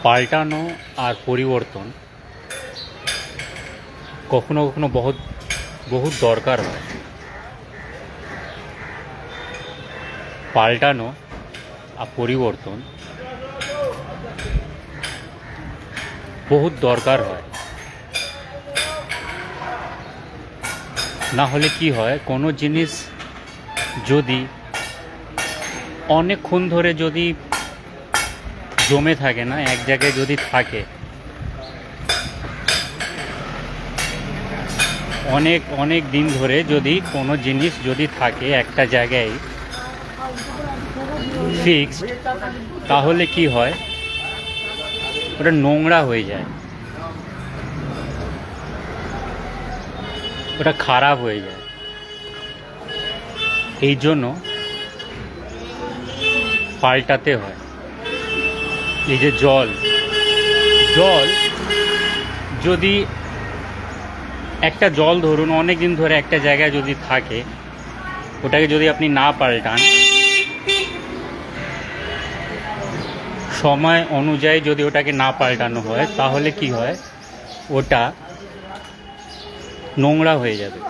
পাল্টানো আর পরিবর্তন কখনো কখনো বহুত দরকার হয়। পাল্টানো আর পরিবর্তন বহুত দরকার হয়। না হলে কি হয়, কোনো জিনিস যদি অনেকক্ষণ ধরে যদি জমে থাকে না, এক জায়গায় যদি থাকে অনেক অনেক দিন ধরে, যদি কোনো জিনিস যদি থাকে একটা জায়গায় ফিক্সড, তাহলে কি হয়, ওটা নোংরা হয়ে যায়, ওটা খারাপ হয়ে যায়। এই জন্য পাল্টাতে হয়। এই যে জল যদি একটা জল ধরুন অনেক দিন ধরে একটা জায়গায় যদি থাকে, ওটাকে যদি আপনি না পাল্টান, সময় অনুযায়ী যদি ওটাকে না পাল্টানো হয়, তাহলে কি হয়, ওটা নোংরা হয়ে যাবে,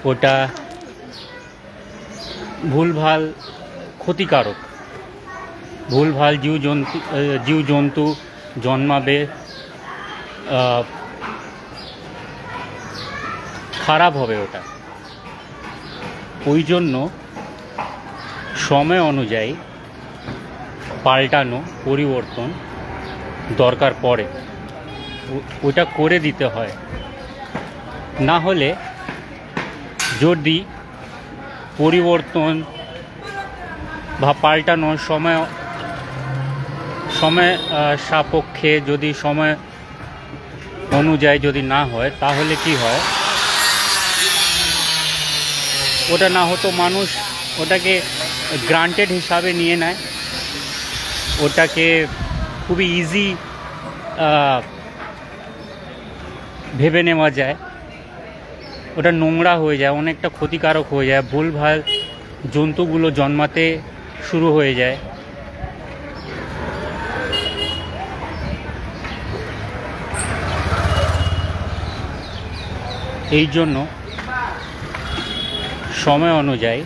ওটা ভুলভাল ক্ষতিকারক, ভুলভাল জীবজন্তু জন্মাবে, খারাপ হবে ওটা। ওই জন্য সময় অনুযায়ী পাল্টানো পরিবর্তন দরকার পড়ে, ওটা করে দিতে হয়। না হলে যদি পরিবর্তন বা পাল্টানো সময় সাপেক্ষে, যদি সময় অনুযায়ী যদি না হয়, তাহলে কি হয়, ওটা না হতো, মানুষ ওটাকে গ্রান্টেড হিসাবে নিয়ে নেয়, ওটাকে খুবই ইজি ভেবে নেওয়া যায়, ওটা নোংরা হয়ে যায়, অনেকটা ক্ষতিকারক হয়ে যায়, ভুলভাল জন্তুগুলো জন্মাতে শুরু হয়ে যায়। এই জন্য সময় অনুযায়ী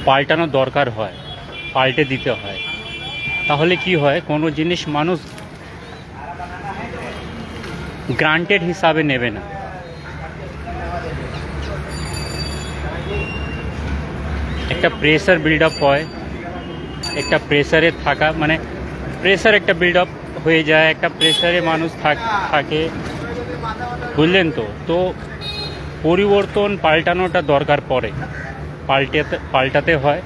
পাল্টানো দরকার হয়, পাল্টে দিতে হয়। তাহলে কি হয়, কোনো জিনিস মানুষ গ্রান্টেড হিসাবে নেবে না। একটা প্রেসার বিল্ড আপ হয়, একটা প্রেসারে থাকা মানে প্রেসার একটা বিল্ড আপ হয়ে যায়, একটা প্রেসারে মানুষ থাকে, বুঝলেন তো? তো পরিবর্তন পাল্টানোটা দরকার পড়ে, পাল্টাতে হয়,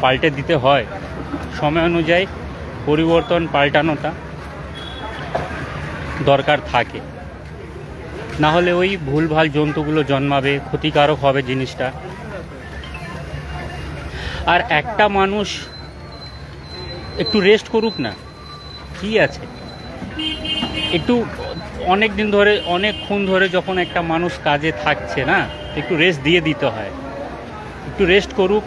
পাল্টে দিতে হয়। সময় অনুযায়ী পরিবর্তন পাল্টানোটা দরকার থাকে, না হলে ওই ভুলভাল জন্তুগুলো জন্মাবে, ক্ষতিকারক হবে জিনিসটা। আর একটা মানুষ একটু রেস্ট করুক না, কি আছে, একটু অনেক দিন ধরে অনেকক্ষণ ধরে যখন একটা মানুষ কাজে থাকছে না, একটু রেস্ট দিয়ে দিতে হয়, একটু রেস্ট করুক।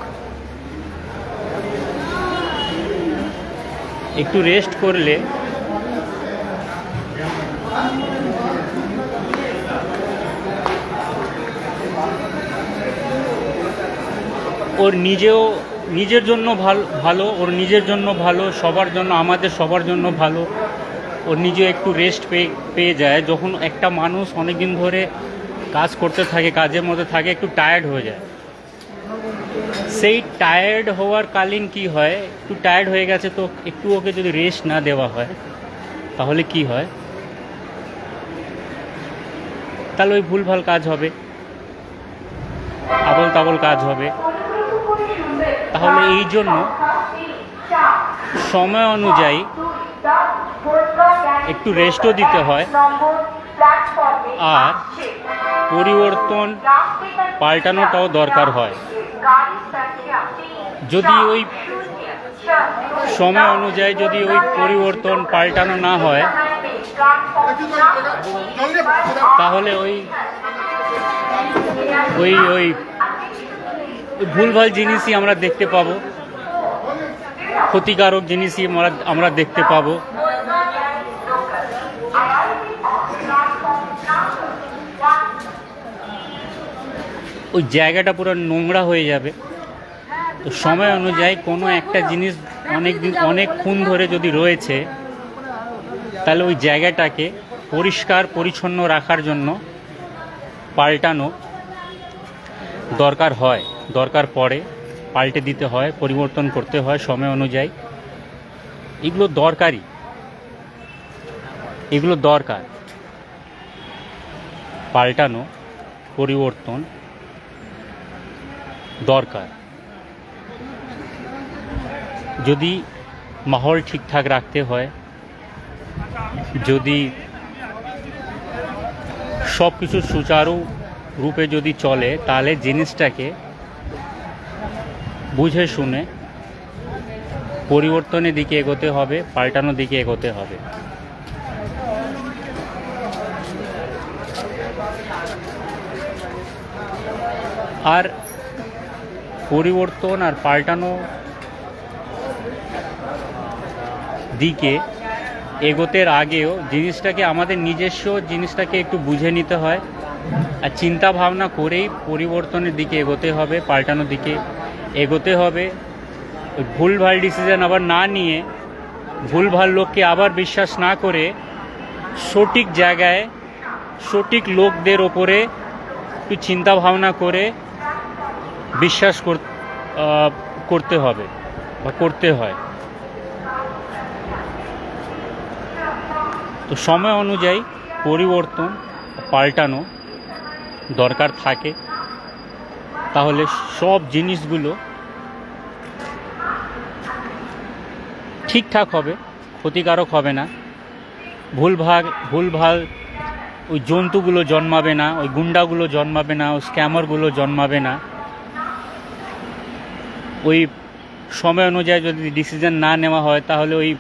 একটু রেস্ট করলে ওর নিজের জন্য ভালো, ওর নিজের জন্য ভালো, সবার জন্য, আমাদের সবার জন্য ভালো। ওর নিজে একটু রেস্ট পেয়ে যায়। যখন একটা মানুষ অনেক দিন ধরে কাজ করতে থাকে, কাজের মধ্যে থাকে, একটু টায়ার্ড হয়ে যায়, সেই টায়ার্ড হওয়ার কালীন কি হয়, একটু টায়ার্ড হয়ে গেছে, তো একটু ওকে যদি রেস্ট না দেওয়া হয়, তাহলে কি হয়, তাহলে ওই ভুলভাল কাজ হবে, আবল তাবল কাজ হবে। তাহলে এই জন্য সময় অনুযায়ী একটু রেস্টও দিতে হয়, আর পরিবর্তন পাল্টানোটাও দরকার হয়। যদি ওই সময় অনুযায়ী যদি ওই পরিবর্তন পাল্টানো না হয়, তাহলে ওই ওই ওই ভুলভাল জিনিসই আমরা দেখতে পাবো। ক্ষতিকারক জিনিসই আমরা দেখতে পাবো। ওই জায়গাটা পুরো নোংরা হয়ে যাবে। তো সময় অনুযায়ী কোনো একটা জিনিস অনেকক্ষণ ধরে যদি রয়েছে, তাহলে ওই জায়গাটাকে পরিষ্কার পরিচ্ছন্ন রাখার জন্য পাল্টানো দরকার পড়ে, পাল্টে দিতে হয়, পরিবর্তন করতে হয় সময় অনুযায়ী। এগুলো দরকার পাল্টানো, পরিবর্তন দরকার। যদি মাহল ঠিকঠাক রাখতে হয়, যদি সব কিছু সুচারু রূপে যদি চলে, তাহলে জিনিসটাকে বুঝে শুনে পরিবর্তনের দিকে এগোতে হবে, পাল্টানোর দিকে এগোতে হবে। আর পরিবর্তন আর পাল্টানো দিকে এগোতে আগেও আমাদের নিজস্ব জিনিসটাকে একটু বুঝে নিতে হয়, আর চিন্তা ভাবনা করেই পরিবর্তনের দিকে এগোতে হবে, পাল্টানোর দিকে এগোতে হবে। ভুলভাল ডিসিশন আবার না নিয়ে, ভুলভাল লোককে আবার বিশ্বাস না করে, সঠিক জায়গায় সঠিক লোকদের ওপরে একটু চিন্তা ভাবনা করে বিশ্বাস করতে হবে বা করতে হয়। তো সময় অনুযায়ী পরিবর্তন পাল্টানো দরকার থাকে, তাহলে সব জিনিসগুলো ঠিকঠাক হবে, ক্ষতিকারক হবে না। ভুলভাল ওই জন্তুগুলো জন্মাবে না, ওই গুন্ডাগুলো জন্মাবে না, ওই স্ক্যামারগুলো জন্মাবে না। ওই সময় অনুযায়ী যদি ডিসিশন না নেওয়া হয়, তাহলে ওই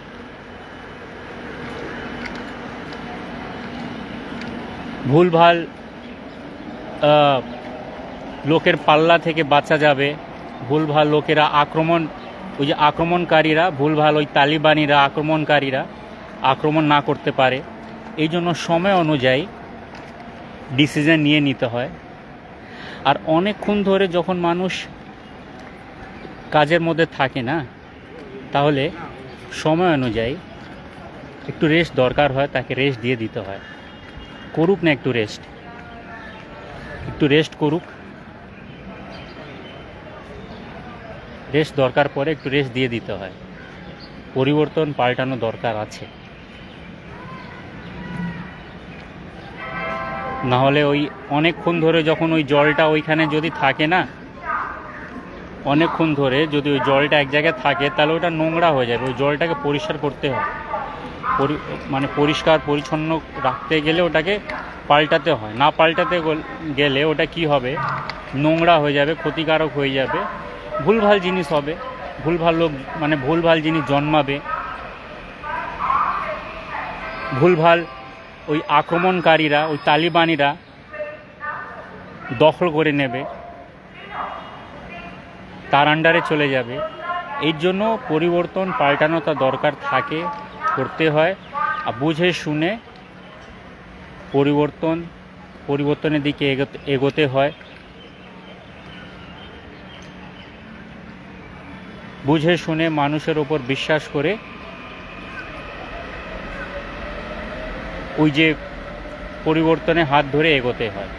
ভুলভাল লোকের পাল্লা থেকে বাঁচা যাবে। ভুলভাল লোকেরা আক্রমণকারীরা, ভুলভাল ওই তালিবানিরা, আক্রমণ না করতে পারে। এই জন্য সময় অনুযায়ী ডিসিশন নিতে হয়। আর অনেকক্ষণ ধরে যখন মানুষ কাজের মধ্যে থাকে না, তাহলে সময় অনুযায়ী একটু রেস্ট দরকার হয়, তাকে রেস্ট দিয়ে দিতে হয়। করুক না একটু রেস্ট করুক, রেস্ট দরকার পরে একটু রেস্ট দিয়ে দিতে হয়। পরিবর্তন পাল্টানো দরকার আছে, না হলে ওই অনেকক্ষণ ধরে যখন ওই জলটা ওইখানে যদি থাকে না, অনেকক্ষণ ধরে যদি ওই জলটা এক জায়গায় থাকে, তাহলে ওটা নোংরা হয়ে যাবে। ওই জলটাকে পরিষ্কার করতে হয়, পরিষ্কার পরিচ্ছন্ন রাখতে গেলে ওটাকে পাল্টাতে হয়। না পাল্টাতে গেলে ওটা কি হবে, নোংরা হয়ে যাবে, ক্ষতিকারক হয়ে যাবে, ভুলভাল জিনিস হবে, ভুলভাল লোক ভুলভাল জিনিস জন্মাবে, ভুলভাল ওই আক্রমণকারীরা, ওই তালিবানিরা দখল করে নেবে, তার আন্ডারে চলে যাবে। এই জন্য পরিবর্তন পাল্টানোটা দরকার থাকে, করতে হয়। আর বুঝে শুনে পরিবর্তনের দিকে এগোতে হয়। বুঝে শুনে মানুষের ওপর বিশ্বাস করে ওই যে পরিবর্তনে হাত ধরে এগোতে হয়।